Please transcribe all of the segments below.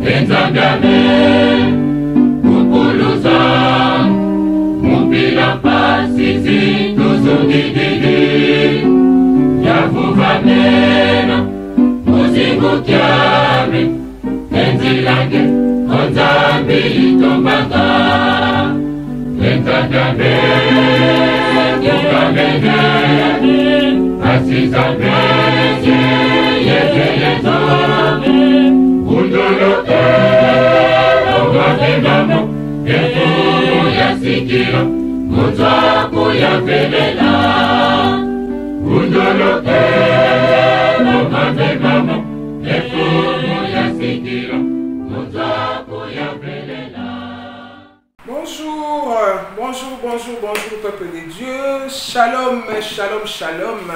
Enzambiame, Kupuluza, Mupila Pasizi, Tuzungididi, Yavuvamena, Muzingu Kiame, Enzilage, Onzambi Itombanga, Enzambiame, Kukamene, Asizambe, Yeyeyezo, Undolote, Ogatemamo, Efuru Yasikira, Mutwaku Yapelela. Undolote, Ogatemamo, Efuru Yasikira, Mutwaku Yapelela. Bonjour, peuple de Dieu. Shalom, shalom, shalom.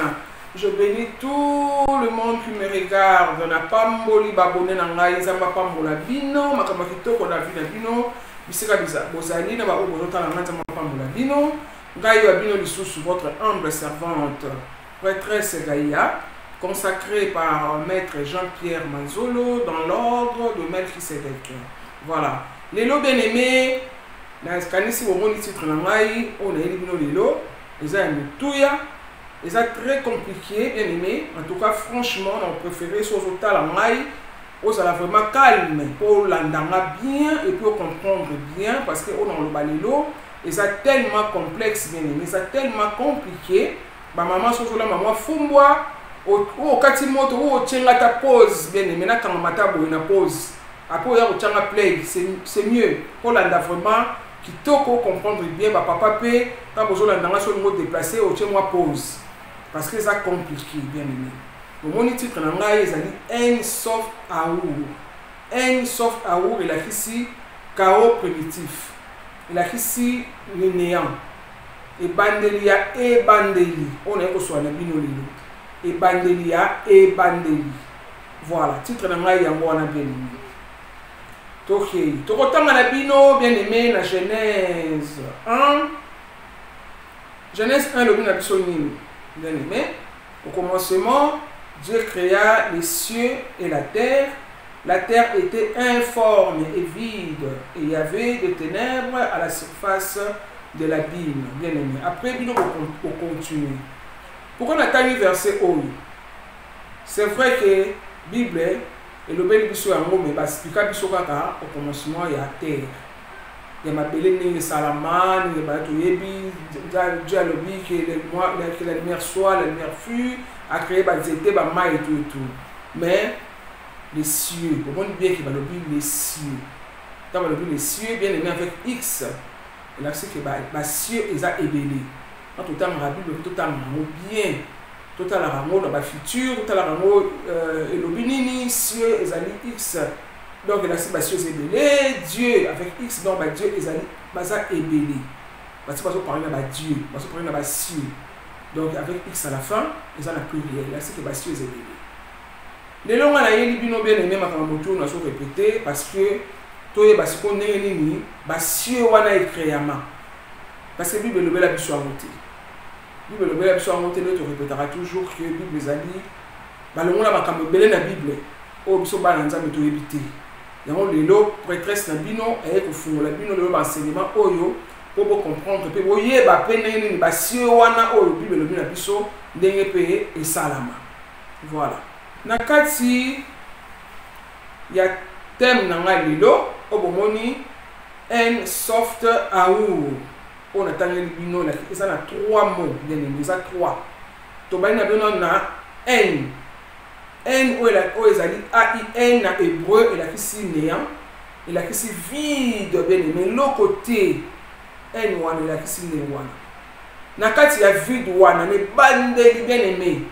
Je bénis tout le monde qui me regarde. Na pamboli babone na ngai nzamba pambola bino makamba kitoko na vida bino bisika biza bozali na ba obozota na nzamba pambola bino ngai wa bino lisusu votre humble servante prêtresse Gaïa consacrée par maître Jean-Pierre Manzolo dans l'ordre de Melchisedec. Voilà. Lelo bien-aimé na skanisi bomoni titre na ngai on a bino lelo eza mutuya. Et ça très compliqué, bien aimé. En tout cas, franchement, on préférait sur le tal en maille, on s'est vraiment calme pour l'andanga bien et pour comprendre bien parce que on a le balélo et ça tellement complexe, bien aimé, ça tellement compliqué. Ma maman sur la maman fumboa au katimoto au tchenga ta pause, bien aimé, na kama matabo une pause. Après il y a au tchenga play, c'est mieux pour l'anda vraiment qui toko comprendre bien, bah papa pe quand vous l'andanga sur le mot déplacé au tchenga pause. Parce que c'est compliqué, bien aimé. Mon titre en anglais, c'est un soft aour. Un soft aour, il a ici chaos primitif. Il a ici le néant. Et bandelia et bandeli. On est au soin de binolino. Et bandelia et bandeli. Voilà, titre en anglais, il y a un bien aimé. Ok, tu retournes à la bino, bien aimé, la Genèse 1. Genèse 1, le bin abissonine. Bien aimé, au commencement, Dieu créa les cieux et la terre. La terre était informe et vide, et il y avait des ténèbres à la surface de l'abîme. Bien aimé. Après, on continue. Pourquoi on a mis verset haut? C'est vrai que la Bible et le bel biso en haut, mais expliquer biso kaka au commencement il y a terre. Il y a des salamane, il y a Dieu a dit que la lumière soit, la lumière fut, a créé des étés, des mailles et tout. Mais les cieux, on dit bien qu'il va le les cieux. Quand on dit les cieux, bien aimé avec X, et là c'est que les cieux ils ont ébélé. En tout temps, la Bible tout le temps bien, tout le temps dans le futur, tout le temps et le binini, cieux ils ont X. Donc il a dit que Dieu est Dieu avec X, donc Dieu est ébélé. Parce que parler de Dieu, parce que parler de cieux. Donc avec X à la fin, ils ont la pluriel. Il a dit que Dieu est ébélé. Les longs à la bino bien aimé, ma camoto, on a répété parce que toi, parce qu'on est nini, Dieu wana est créé à main. Parce que la Bible le biso à monter. La Bible le biso à monter, tu répéteras toujours que la Bible les a dit, le monde a belé la Bible, au biso balanza mais tu éviter. Donc lelo prêtresse na bino et ko fungola bino le enseignement oyo pour comprendre pe boye ba penene ni ba sie wana oyo Bible le na biso ndenge pe et salama. Voilà. Na kati ya thème na nga lelo obomoni un soft aour. On a tangeli bino la ça na 3 mots bien aimé ça 3. To ba na bino na n N ou ezali A-I-N en hébreu, il a ici néant, il a ici vide, bien aimé. L'autre côté, N ou il a ici néant. Nakati ya vide wana, ne bandeli bien aimé.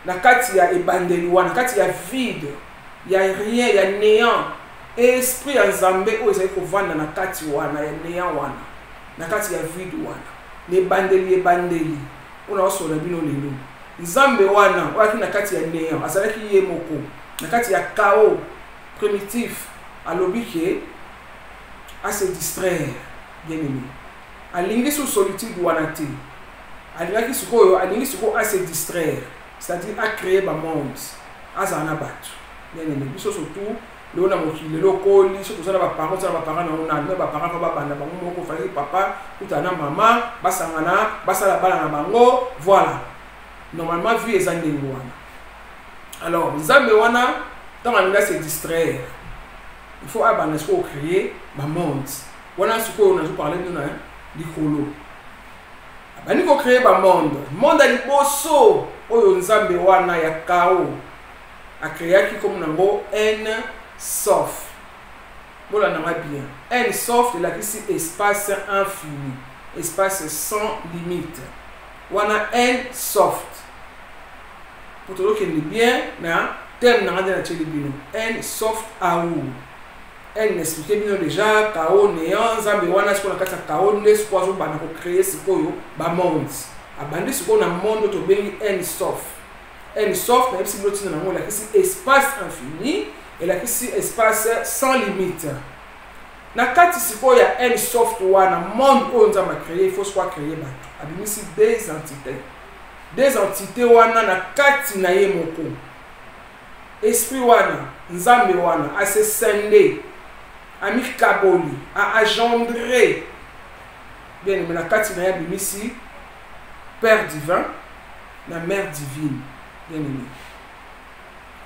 Nakati ya bandeli wana, nakati ya vide, il y a rien, il y a néant. Esprit en Zambé, où ezali kovanda nakati wana, ya néant wana. Nakati ya vide wana, ne bandeli. On a aussi le bino lelo. Nzambe wana waki na kati ya néant azalaki ye moko na kati ya chaos primitif alobi ke a se distraire bien aimé alingi sous solitude wana te alingi sikoyo a se distraire c'est-à-dire à créer ba monde azana batu bien aimé biso surtout le na mokili le koli so kozala ba parents na ona me ba parents ba banda bango moko fali papa utana mama basangana basala bala na bango voilà normalement vie est ndenge wana. Alors nzambe wana tant on se distraire il faut abana ce créer ba monde wana ce qu'on a parlé de na likolo abani ko créer ba monde a liboso oyo nzambe wana ya kao a créé qui comme nango n soft. Voilà, on a bien. N soft, là, ici, espace infini. Espace sans limite. On a N soft. Pour tout le monde qui est bien, thème n'a rien à N soft à où? N expliqué bien déjà, KO néant, Zambe, on a ce qu'on a fait KO, n'est-ce pas, on va créer ce qu'on a monde. Abandonner ce qu'on a monde, on a N soft. N soft, même si l'autre n'a pas ici, espace infini. Et là ici espace sans limite. Na kati siko ya N soft wana monde où nous avons créé, il faut soit créer bato. Abimisi des entités. Des entités wana na kati na ye moko. Esprit wana, nzambe wana a se sende, a mi kaboli, a engendré. Bien, mais na kati na ye abimisi Père divin, na Mère divine. Bien aimé.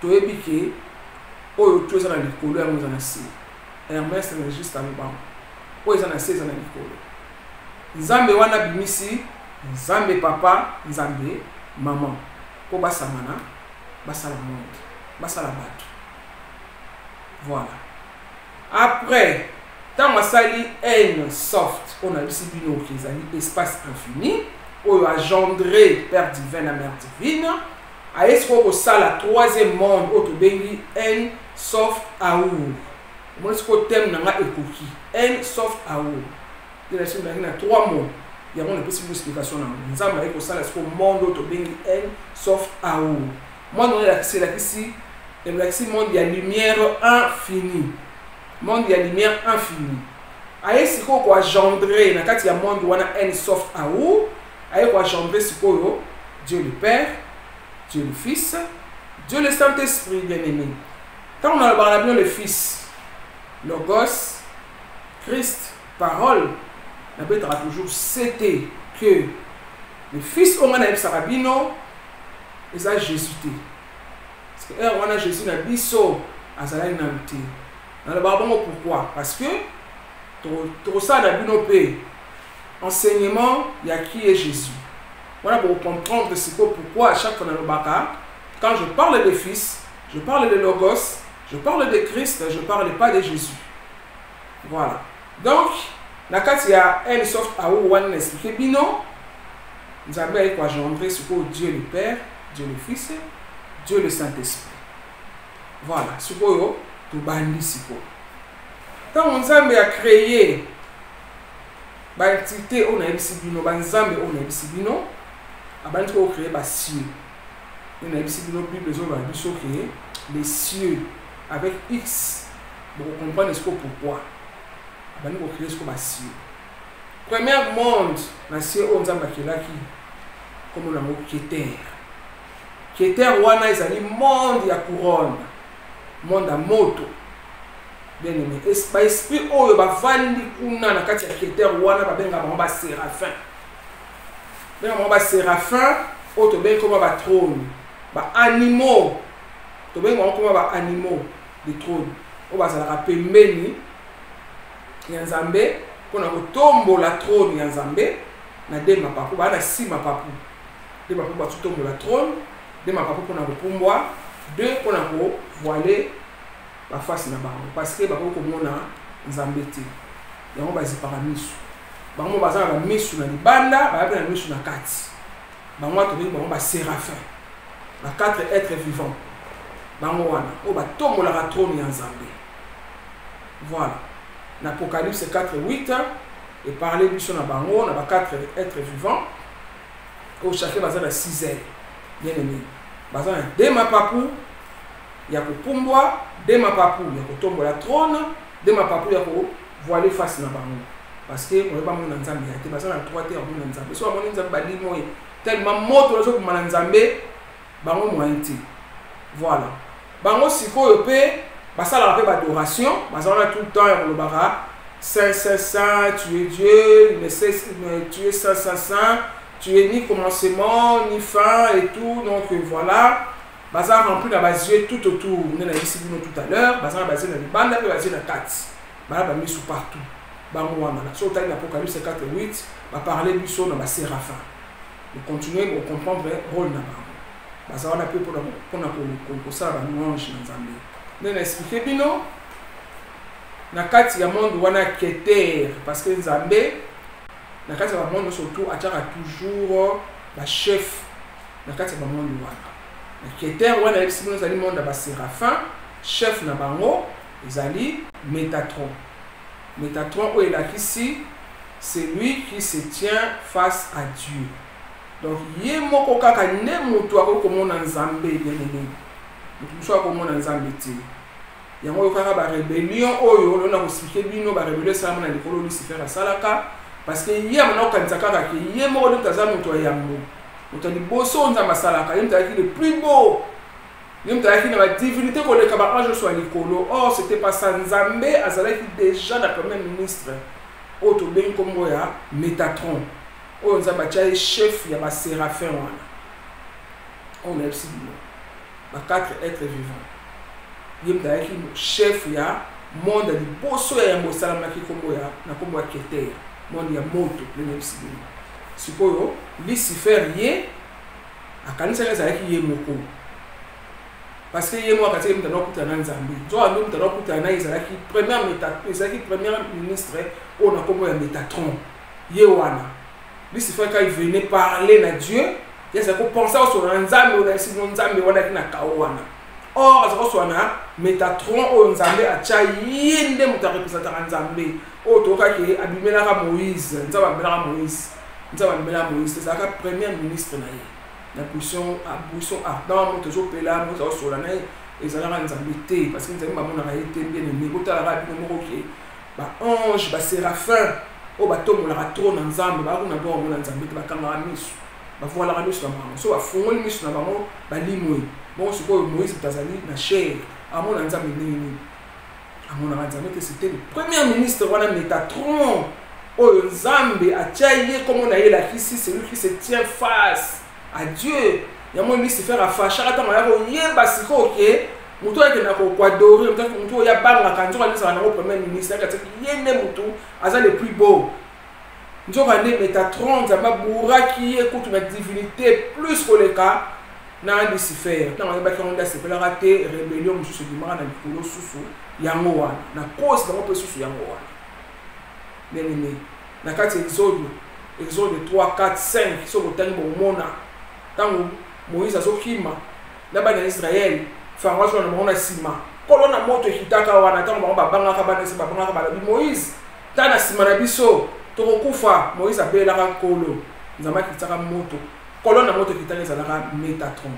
Toebike oyo tu ezana likolo ya mozana se Hermès na juste en bas oyo ezana se ezana likolo nzambe wana bimisi nzambe papa nzambe maman ko basamana basala monde basala bato voilà. Après tant masali n soft on a bisi bino ki ezali espace infini oyo engendré Père divin na Mère divine. Est-ce qu'on a la troisième monde au bengi N soft aour. Moi ce qu'on thème n'a pas écouté. N soft aour. Il y a trois mots. Il y a une petite explication. Nous avons dit que ça est monde au bengi N soft aour. Moi on est c'est là ici. Et là ici monde il y a lumière infinie. Monde il y a lumière infinie. Est-ce qu'on a engendré na kati ya monde wana N soft aour. Est-ce qu'on a engendré ce qu'on Dieu le Père, Dieu le Fils, Dieu le Saint-Esprit, bien-aimé. Quand on a parlé le Fils, Logos, Christ, parole, la Bible a toujours c'était que le Fils, on a Sarabino, et ça Jésus. Parce que on a Jésus na biso, azala inamté. Dans le Bible, pourquoi? Parce que tout ça na binope enseignement, il y a qui est Jésus. Voilà pour comprendre pourquoi à chaque fois dans le baka, quand je parle de Fils, je parle de Logos, je parle de Christ, je ne parle pas de Jésus. Voilà. Donc, la carte il y a un soft à one expliqué bino. Nous avons engendré ce que Dieu le Père, Dieu le Fils, Dieu le Saint-Esprit. Voilà. Ce que tout bandi siko. Quand on a créé l'entité on a ici bino, banzambe on a ici bino. Avant de créer les cieux, on a ici dans la Bible les cieux avec X pour comprendre ce pourquoi. Avant de créer ce que les cieux. Premier monde, les cieux on a qui comme on a dit Keter. Keter wana ezali monde ya couronne, monde à moto. Bien aimé. Esprit oyo bavandi kuna na kati ya Keter wana babenga ba séraphin. Ben on va séraphin, auto ben comme va trône, ba animaux, to ben comme va animaux de trône. On va ça rappeler meni yanzambe, qu'on a tombo la trône yanzambe, na de ma papu, ba na si ma papu. De ma papu ba tombo la trône, de ma papu qu'on a pumbwa, deux qu'on a voilé la face na ba parce que ba ko mona nzambe te. Yango ba ziparamisu. Bango bazana ba misu na libanda, ba na misu na kati. Bango to bango ba séraphin. Ba quatre êtres vivants. Bango wana o ba tombola ka trône ya Nzambe. Voilà. Na Apocalypse 4:8 et parler biso na bango na ba quatre êtres vivants. Au chacun bazana 6 ailes. Bien aimé. Bazana de ma papu ya ko pumbwa, de ma papu ya ko tombola trône, de ma papu ya ko voiler face na bango. Parce que on ne va pas mon Nzambe, il y a des personnes à 3 terres mon Nzambe. Soit mon Nzambe bali moi tellement moto le jour mon Nzambe, bango mointi. Voilà. Bango siko yope ça la rappelle adoration, ça on a tout le temps le bara saint saint saint, tu es Dieu, mais tu es saint saint saint, tu es ni commencement ni fin et tout, donc voilà. Ça remplit la base tout autour, on a ici tout à l'heure, ça basé dans les bandes, basé dans 4. Bah mis sous partout. Bah moi là, sur l'Apocalypse 4:8, va parler du son dans la séraphin. Vous continuez pour comprendre le rôle là-bas. Ça on a peu pour ça va louange dans Zambie. On a expliqué bino. Na kati ya monde wana keter parce que Zambie na kati ya monde surtout ataka toujours ba chef na kati ya monde wana. Na keter wana expliqué nous ali monde ba séraphin, chef na bango ezali Métatron. Métatron où il a ici, c'est lui qui se tient face à Dieu. Donc yé moko kaka ne mutu akomo na Nzambe bien-aimé. Mutu akomo na Nzambe ti. Yango yokaka ba rébellion oyo on a expliqué bino ba rébellion ça na likolo Lucifer asalaka parce que yé mona okanisa kaka ke yé moko de taza mutu ayambo. Mutu liboso Nzambe asalaka yé mutu le plus beau. Yé mutu ayaki na ba divinité ko le kaba ange soit likolo. Or c'était pas ça Nzambe azalaki déjà la premier ministre. Oto ben kombo ya Métatron. On Nzambe atia chef ya ba séraphin wana. On a aussi ba 4 êtres vivants. Yemdaki chef ya monde di boso ya yambo salama ki kombo ya na kombo ya keter monde ya moto le nebisibino sikoyo Lucifer ye akanisa ya zaki ye moko parce que ye mo akati mtana okuta na Nzambe zo ando mtana okuta na izalaki premier Métatron ezaki premier ministre o na kombo ya Métatron ye wana Lucifer quand il venait parler na Dieu il s'est pensé sur Nzambe on a ici Nzambe wana ki na kawana. Or, as a Métatron au Nzambe a tchaïe de muta représentant Nzambe. O toka ki abimela Moïse, Nzambe Moïse. Nzambe Moïse, c'est ça la première ministre na ye. La position à bouson ardent, mo toujours pela, mo ça sur la naï et ça la Nzambe té parce que Nzambe ba mona été bien aimé. Bota la rabi no moko ba ange, ba séraphin, o ba tomo la trône Nzambe, ba kuna do mo Nzambe ba kanga misu. Ba voilà la misu na bango. So ba fongoli misu na bango ba limoi. Bon, ce que Moïse Tazali na chair, à mon Nzambe nini. À mon Nzambe c'était le premier ministre wana Métatron. Oh Nzambe a tchaïe comme on a eu la ici, c'est lui qui se tient face à Dieu. Ya mon Lucifer a fâché ata ma yako yeba siko OK. Muto yake na ko adoré, muto ya banga kanzo ka nisa na premier ministre ka tsaki yene muto aza le plus beau. Nzoka ne Métatron Nzamba bouraki écoute ma divinité plus que le cas. Na Lucifer tant on ba ki on da se pela raté rébellion mususu di mara na likolo susu yango wana na cause na mope susu yango wana nene na kati Exode 3 4 5 so botani bo mona tango Moïse azokima na bana Israël fangwa so na mona sima kolona moto kitaka wana tango ba banga ka bana se ba banga ka bala bi Moïse tana sima na biso to kokufa Moïse abela ka kolo nzamba kitaka moto kolona moto kitaka ezalaka Métatron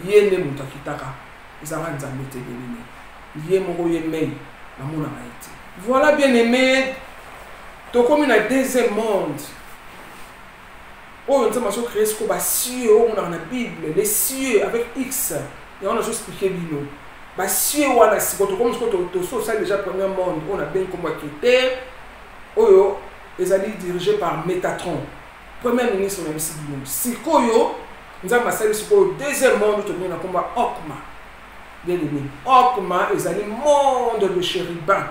yende moto kitaka ezalaka Nzambe te belini yé moko ye mei na mona maïti. Voilà bien aimé to comme na deuxième monde oh Nzambe so créer ce ko ba cieux on a na Bible les cieux avec X et on a juste expliqué bino ba cieux wana siko to comme ce ko to so ça déjà premier monde on a bien comme Keter oyo ezali dirigé par Métatron. Premier ministre même si bien sikoyo Nzambe asali sikoyo deuxième monde to bien na komba Okma bien aimé Okma ezali monde de chérubin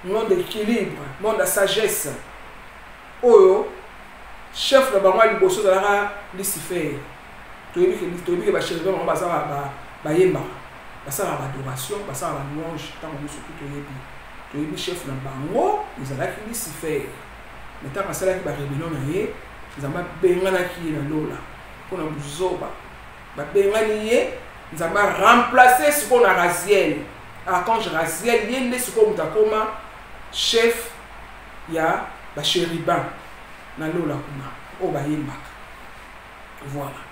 monde d'équilibre monde de sagesse oyo chef de bango liboso zalaka Lucifer toyebi ke ba chérubin bango bazala ba yemba basala ba adoration basala ba louange tango musu toyebi chef na bango ezalaki Lucifer mais tant asalaki ba rébellion na ye Nzamba bengana ki na lola pona buzoba ba bengani ye Nzamba remplacer ce qu'on a Raziel archange Raziel yende ce qu'on mutakoma chef ya ba chérubin na lola kuna o ba yembaka voilà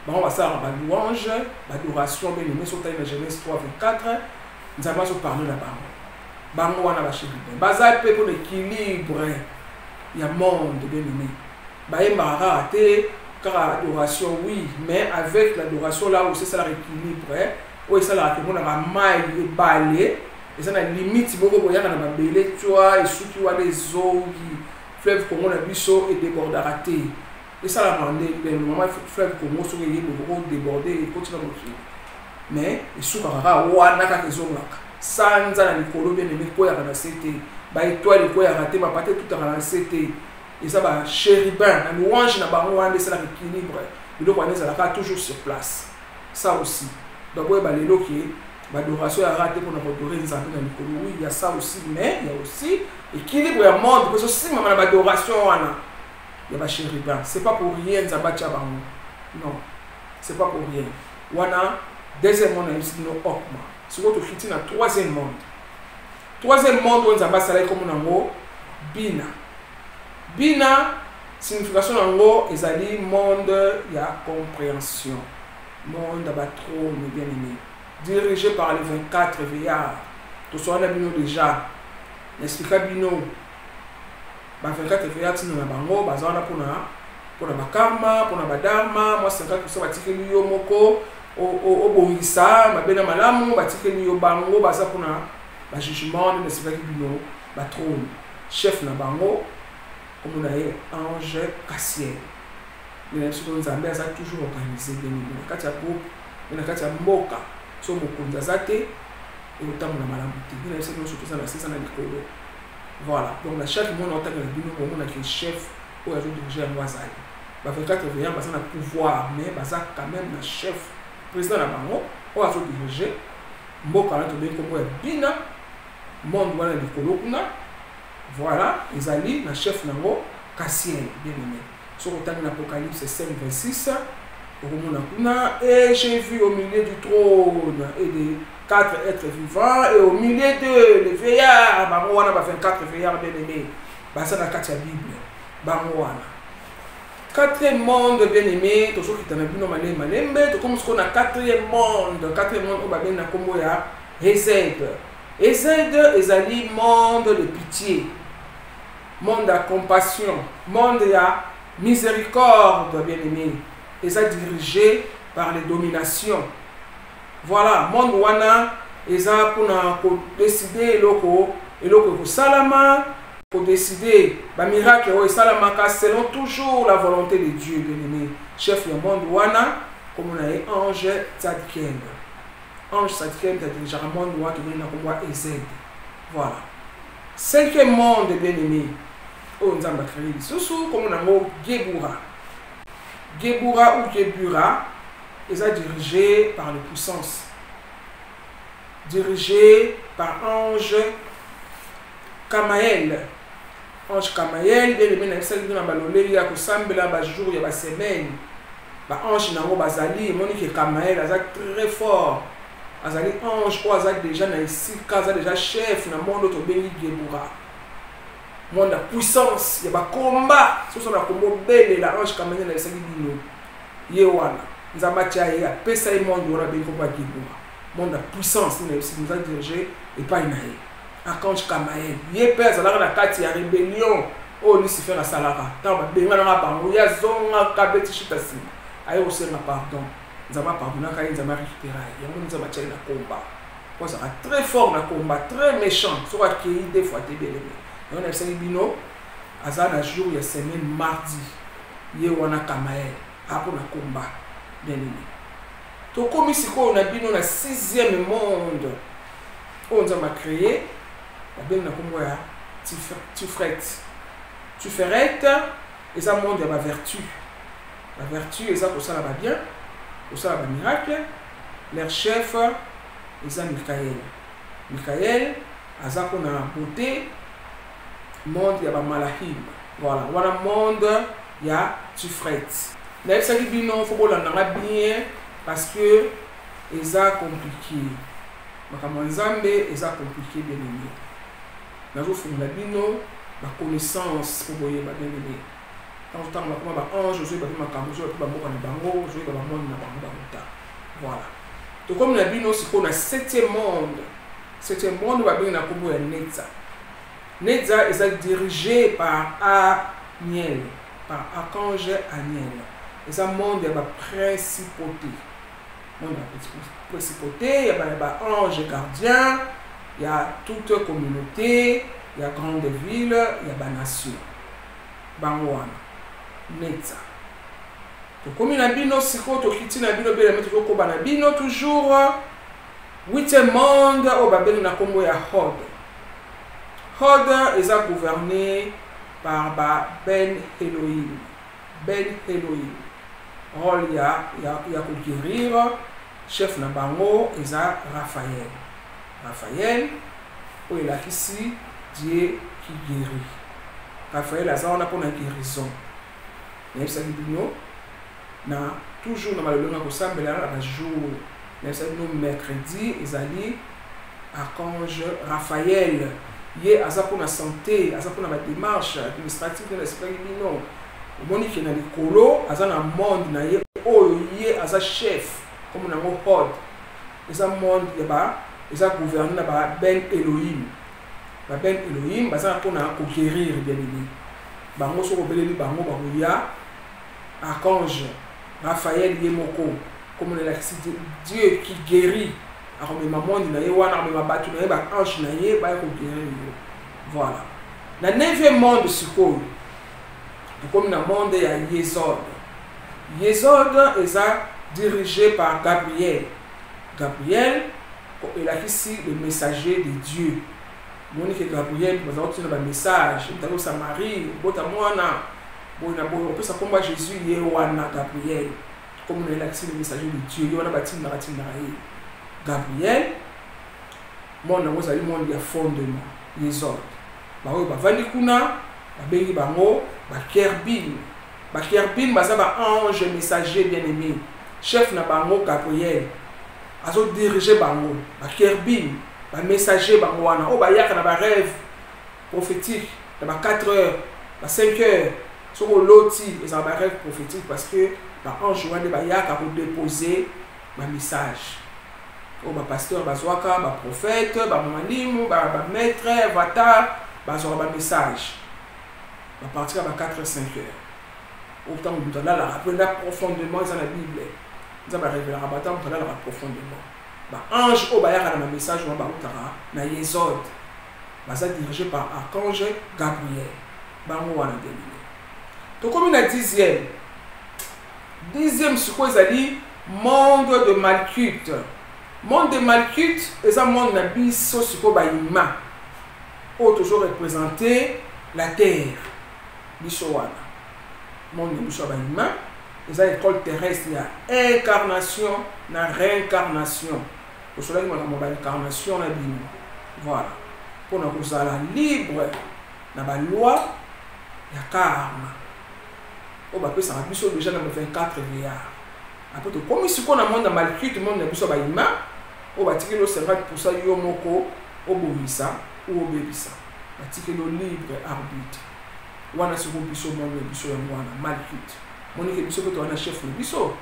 bon va ça ba louange ba adoration bien aimé sur taille Genèse 3:24 Nzamba so parler là bango wana ba chérubin baza pe pour l'équilibre ya monde bien aimé Baïma raté, car adoration, oui, mais avec l'adoration là où c'est ça l'équilibre, oyo esalaka emonaka mai ebale eza na limite moko boyaka na mabele twa esuki wana ezongi fleuve Congo na biso edébordaka te esalaka nde mama fleuve Congo soki eyebe kodéborde ekotina mokili mais esukaka kaka wana kaka ezongaka sanza na likolo bien aimé koyaka na se te baétoile ekoyaka te bapate tutaka na se te eza bachérubin na louange na bango wana esalaka équilibre biloko wana ezalaka toujours sur place ça aussi donc boyeba lelo ke badoration ya rate pour adorer nzambe na likolo oui il y a ça aussi mais il y a aussi équilibre ya monde parce que si mama na badoration wana ya bachérubin c'est pas pour rien nzambe atia bango non c'est pas pour rien wana deuxième monde na biso no okma siko tofiti na troisième monde oyo nzambe asalaki komo nango bina signification nango ezali monde ya compréhension monde ya batrône bien aimé dirigé par les 24 veillards to soana bino déjà n'explique bino ba 24 veillards tina na bango baza wana pona bakarma pona badharma moi 50% batikeli yo moko obongisa mabena malamu batikeli yo bango baza pona ba jugement n'explique bino ba trône chef na bango comme on a ange Cassiel mais nous nzambe aza toujours organisé bien na kati ya groupe na kati ya mboka so mokonzi aza te eotambola malamu te bino biso nyonso toza na sesa na likolo voilà donc na chaque monde otangela bino omonaki chef oyo azodirige yango azali ba 24 veillards baza na pouvoir mais baza quand même na chef président na bango oyo azodirige mboka wana tobengi kombo ya bina monde wana likolo kuna voilà ezali na chef nango Cassiel bien aimé soko otangi na Apocalypse 5:26 et j'ai vu au milieu du trône et des 4 êtres vivants et au milieu d'eux les veillards bango wana ba 24 veillards bien aimés basa na kati ya Bible bango wana quatrième monde bien aimé to soki tana bino malembe to comme ce qu'on a quatrième monde o ba ben na kombo ya Ezed ezali monde de pitié monde de compassion monde ya miséricorde bien aimé et ça dirigé par les dominations. Voilà, monde wana eza pour décider eloko salama pour décider ba miracle o salamaka selon toujours la volonté de Dieu bien aimé. Chef du monde wana comme on a ange Tzadkiel. Ange Tzadkiel qui dirige le monde wana qui na komwa Ezed. Voilà. Cinquième monde bien aimé. Oh nzamba créé lisusu comme on a Gebura ou Gebura est dirigé par les puissances, dirigé par ange Kamael. Ange Kamael, bien aimé, il y a baloleli ya kosambela ba jour ya ba semaine. Ba ange nango bazali, monique Kamael aza très fort. Azali ange ou aza déjà na ici, kaza déjà chef na monde to bengi Gebura. Monde de puissance, il y a des combats. Ce sont des combats belles. La ange comme elle est bino. Yewana. Nous avons dit à pesa et monde ora ben combat Gebura. Monde de puissance, nous a dirigé et pas une aïe. Archange Kamael. Yé pesa la na kati ya rébellion. Oh Lucifer la salara. Tant ba benga na bango ya zonga kabeti chitasi. Ayo osena pardon. Nous avons pardonné quand nous avons récupéré. Yango nous avons tiré na combat. Parce que très fort na combat, très méchant. Soit qui des fois te bien aimé. On a essayé bino azana jour ya semaine mardi ye wana Kamael après na combat bien aimé to comme ici on a bino na 6e monde on a créé la ben na kombo ya Tiferet et ça monde ya ba vertu et ça pour ça va bien pour ça va miracle leur chef ils ont Michael azako na beauté monde ya ba malahim voilà wana monde ya Tifret na ça qui bino faut bolanda bien parce que eza compliqué makambo nzambe eza compliqué bien aimé nazo fungula bino ba connaissance pour boyer ba bien aimé quand on va comme ba ange je ba makambo je ba mboka na bango je ba monde na bango ba muta voilà to comme na bino siko na 7e monde ba bien na kombo ya Netza est dirigé par Aniel, par Archange Aniel. Et ça monde de la principauté. monde la principauté, il y a ange gardien, il y a toute communauté, il y a grande ville, il y a nation. Bangwana, Netza. Comme il y a bino, siko, to kiti na bino, bela mettre ko bana bino toujours. 8e monde au Babel na kombo ya Hod. Hod est gouverné par Ben Elohim. Ben Elohim. Rôle ya ko guérir. Chef na bango est Raphaël. Raphaël, où il a ici Dieu qui guérit. Raphaël a on a pour la guérison. Mais ça dit na toujours na malolonga ko sambela na jour. Mais ça dit mercredi ezali archange Raphaël. Yé aza pour la santé, aza pour la démarche administrative de l'esprit bino. Omoni ki na likolo aza na monde na ye oyo yé aza chef comme na ngo Hod. Eza monde ya ba eza gouverné na Ben Elohim. Ba Ben Elohim baza pour na ko guérir bien aimé. Bango so ko beleli bango ba ya archange Raphaël yemoko comme on l'a dit Dieu qui guérit. Alors mais maman na ye wana mais batu na ye ba ange na ye ba ko guérir. Voilà. Na 9e monde sikoyo. Comme na monde ya Yesod. Yesod est dirigé par Gabriel. Gabriel il a ici le messager de Dieu. Monique Gabriel nous avons reçu un message. Nous avons sa Marie, bota mwana. On peut ça comme Jésus yé wana Gabriel. Comme on a ici le messager de Dieu. Il y a bâti narrative Gabriel. Mon nous allons monde ya fondement. Yesod. Ba oui ba vandi kuna, ba bengi bango, ba kerbin. Ba kerbin baza ba ange messager bien-aimé. Chef na bango Gabriel. Azo diriger bango, ba kerbin, ba messager bango wana, o ba yaka na ba rêve prophétique, na ba 4 heures, ba 5 heures, sur loti, ils ont ba rêve prophétique parce que ba ange wana ba yaka pour déposer ba message. O ba pasteur ba zwaka, ba prophète, ba mwalimu, ba maître, avatar, ba zo ba message. Ba partir ba 4 5 heures. Autant de là la apprendre profondément dans la Bible. Nous avons révélé à bâtard pour aller profondément. Ange au bayar na message ou na Yesod. Ça dirigé par archange Gabriel. Bango wana délivré. To comme na 10e. 10e ce quoi ça dit monde de Malkuth. Monde de Malkuth est un monde na biso ce ko ba ima. O toujours représenter la terre. Biso wana. Monde de biso ba ima. Les écoles terrestres, il y a incarnation, la réincarnation. Pour cela, il y a une incarnation. Voilà. Pour nous libre, il y a une loi, il y a karma. On va ça déjà dans 24 milliards. Après, comme ici, on a un monde malcuit, tout le monde a besoin d'un humain, on va tirer le cerveau pour ça, il y a un moko, au bobissa ou au bébissa. On va tirer le libre arbitre. On a ce qu'on peut se monde, malcuit. Monique biso ko na chef biso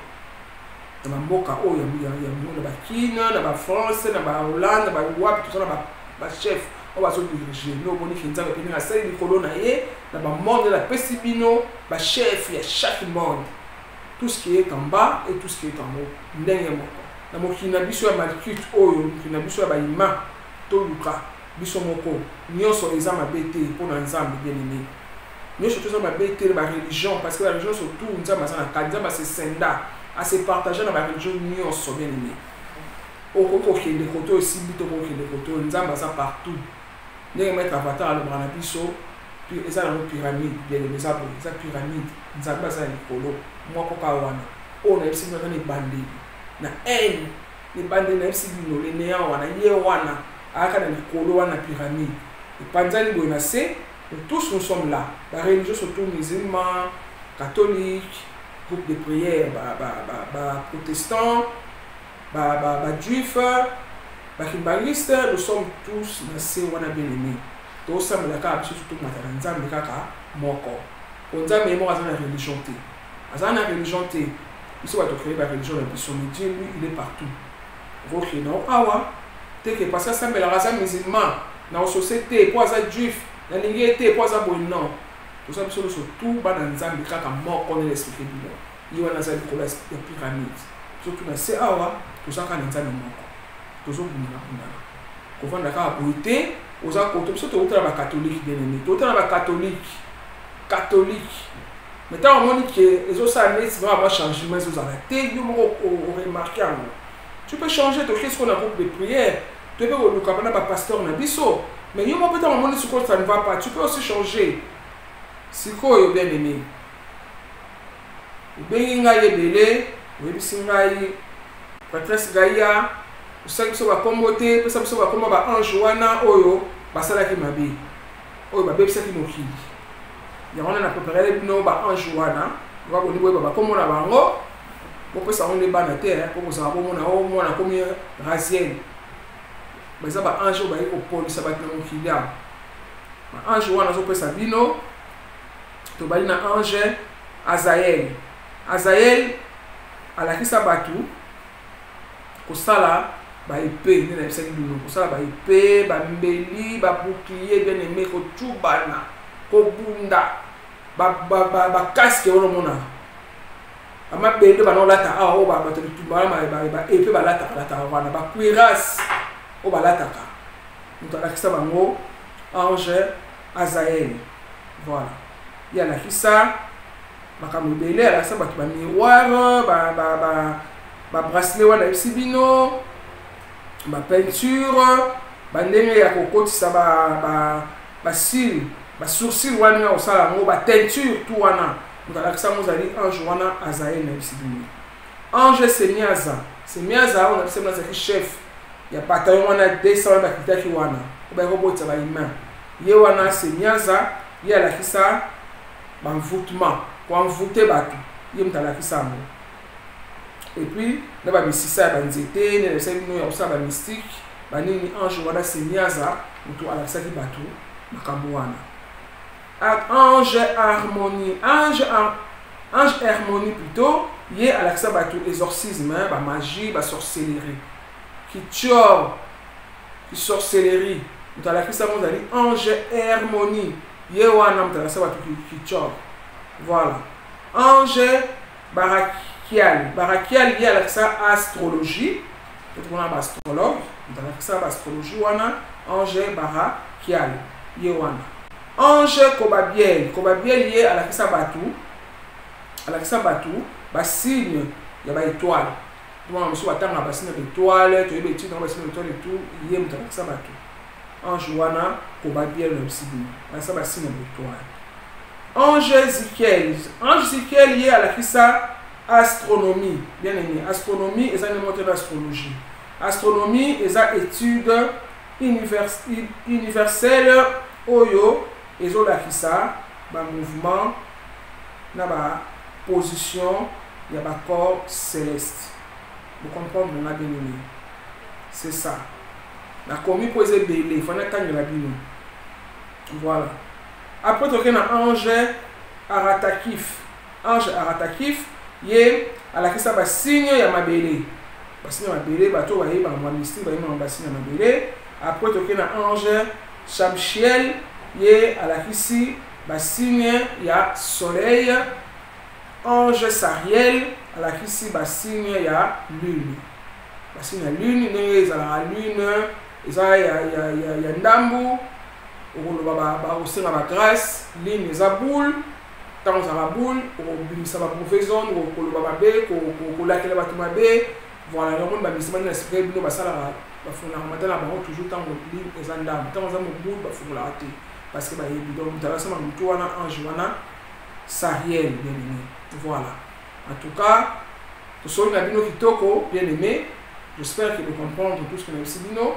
na mboka oyo ya na ba Kina na ba France na ba Hollande na ba wapi tout ça na ba chef on va se diriger no Monique nzaka pe na sali likolo na ye na ba monde la pesibino ba chef ya chaque monde tout ce qui est en bas et tout ce qui est en haut ndenge moko na mokina biso ya Malkuth oyo na biso ya ba ima to luka biso moko nyonso eza mabete pour na nzambe bien aimé. Nous sommes tous dans la religion parce que la religion surtout nous sommes dans se senda à se partager dans la religion nous sommes bien aimés. Au côté des côtés aussi vite au côté des côtés nous sommes ça partout. Nous mettre avatar le branabiso puis ça dans nos pyramides bien aimés ça pyramide nous sommes ça les colo moi koka wana on a aussi dans les bandits na haine les bandits na aussi les néants wana yé wana aka na les colo wana pyramide et panzani bonacé. Tous nous sommes là. La religion surtout musulmans, catholiques, groupe de prière, protestants, juifs, kimbanistes, nous sommes tous nassés wana bien aimés. Tous sommes là car surtout maintenant nzambe kaka moko. Nzambe est mort à la religion té. À la religion té. Il faut créer la religion de son Dieu lui il est partout. Vous non awa. T'es que parce que ça me la race musulman dans la société pour ça juif. La ligne était pas à bon non. Tout ça, surtout, dans Nzambe, quand on connaît l'expliquer du nom. Il y a un azal de pyramide. surtout na se awa tozaka na nzambe moko tozobundana bundana kovanda kaka boye te oza koto biso tokotala bakatholike bien aimé tokotala bakatholike mais ntango omoni ke ezosala neti vraiment ba changement ezozala te yo moko oremarke yango tu peux changer toke sikoyo na groupe de prière tu peux koluka bana bapasteur na biso mais yo moko ntango omoni sikoyo ça ne va pas tu peux aussi changer sikoyo bien aimé obengi ngai ebele oyebisi ngai patresse gaia osali biso bakombo te pesa biso bakombo baange wana oyo basalaki mabe oyo babebisaki mokili yango wana na préparele bino baange wana bakoni boyeba bakombo na bango bopesa yango nde bana te po kozala bomona o mwana akomi raziel baza baange oyo bayi kopolisa bato na mokili awa baange wana azopesa bino tobali na ange Azael alakisa bato kosala baepe nde na bisaki bino kosala baepe bambeli babouclier bien aimé kotubana kobunda bakaske wana omona amabende banolata awa oyo bato baepe balataka wana bacuirasse oyo balataka moto alakisa bango ange Azael voilà ye alakisa makambo ebele alakisa bato bamiroire babracelet wana ebisi bino bapeinture bandenge ya kokotisa basile basourcil wana osala yango bateinture tu wana moto alakisa yango ozali ange wana Azael na ebisi bino ange Semiaza oyo na biso azalaki chef ya bataillon wana 200 wana bakitaki wana obayakobotisa bahumain ye wana Semiaza ye alakisa banvoûtement koenvoûte bato ye moto alakisa yango et puis na bamisisa ya banzete na bisali bino ya kosala bamystique banini ange wana Semiaza moto alakisaki bato makambo wana ange harmonie plutôt ye alakisa bato exorcisme bamagie basorcellerie sorcellerie moto alakisa yango ozali ange harmonie ye wana moto alakisa bato kichor voilà ange barakial ye alakisa astrologie tokona baastrologue moto alakisa baastrologie wana ange barakial ye wana ange kobabiel ye alakisa bato basigne ya baétoile tokona mosusu batanga basigne ya baétoile toyebi étude nango basigne ya baétoile etu ye moto alakisa bato ange wana kobabiel na bisibino alakisa basigne ya baétoile ange Zikiel ye alakisa astronomie bien aimé astronomie eza nde moto na astrologie astronomie eza étude universelle oyo ezolakisa bamouvement na baposition ya bacorps céleste vous comprendre na bien aimé c'est ça nakomi po eza ebele fana tangela bino voilà après toke na ange aratakif ye alakisa basigne ya mabele bato bayeba mwa mystique bayeba basigne ya mabele après toke na ange Shamshiel ye alakisi basigne ya soleil ange Sariel alakisi basigne ya lune basigne ya lune ndenge ezalaka lune eza ya ndambu okoloba osenga bagrâce lune eza boule ntango ozala boule okobimisa bamauvais onde okoloba mabe kolakela bato mabe voilà yango bamisima na sika bino basalaka bafungolaka matala bango toujours ntango lune eza ndambu ntango eza moboule bafungolaka te parce que bayebi donc moto alasama motu wana ange wana Sariel bien aimé voilà en tout cas tosoli na bino kitoko bien aimé j'espère que de comprendre tout ce que na bisi bino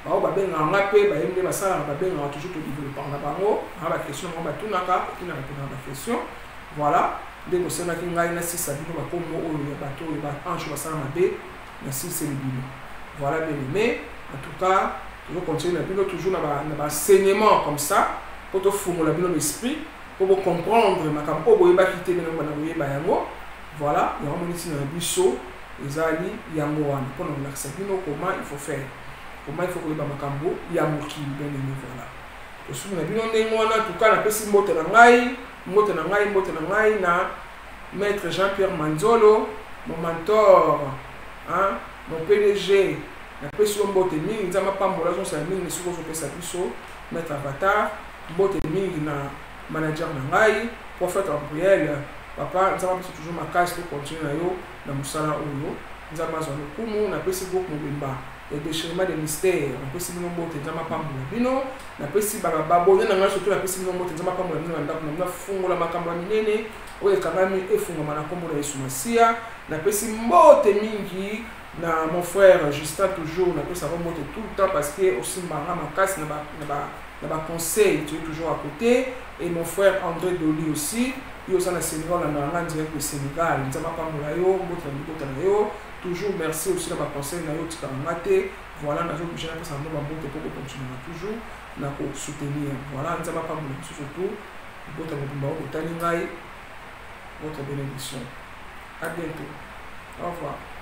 bao babengaka nga mpe bayebi nde basalaka babengaka toujours todéveloppaka na bango na baquestion nango batunaka otina batunaka baquestion voilà nde tosenaki ngai nasisa bino bakombo oyo ya bato oyo baange basala mabe nasiseli bino voilà bien aimé en tout cas tozocontinue na bino toujours na baenseignement comme ça po tofungola bino l'esprit po bocomprendre makambo oyo boyebaki te bino bana boyeba yango voilà yango monitina na biso ezali yango wana mpona kolakisa bino comment il faut faire comment il faut koyeba makambo ya mokili bien aimé voilà tosuki na bino ndenge wana tuka napesi mbote na ngai na maître Jean-Pierre Manzolo mon mentor hein, mon PDG, na pesi mbote mingi nzama pambola zo sa mingi siko zo pesa biso mettre avatar mbote mingi na manager na ngai prophète Gabriel papa nzama pesi toujours makasi pour continuer na yo na musala oyo nzama zo lokumu na pesi groupe mobimba et déchirement de mystère na pesi bino mbote nzama pambola bino na pesi babone na ngai surtout na pesi bino mbote nzama pambola bino na ndako na fungola makambo ya minene oyo ekangami efungama na kombo na Yesu Masia na pesi mbote mingi na mon frère Justin toujours na pesi mbote tout le temps parce que aussi mbanga makasi na ba conseil tu es toujours à côté et mon frère André Doli aussi yo ça na Sénégal na nganga direct au Sénégal nzama pambola yo mbote na yo toujours merci aussi na ba conseil na yo tikamate voilà na zo bouger na pesa mbote pour continuer toujours na ko soutenir voilà nzama pambola surtout mbote mobimba o tani ngai votre bénédiction. À bientôt. Au revoir.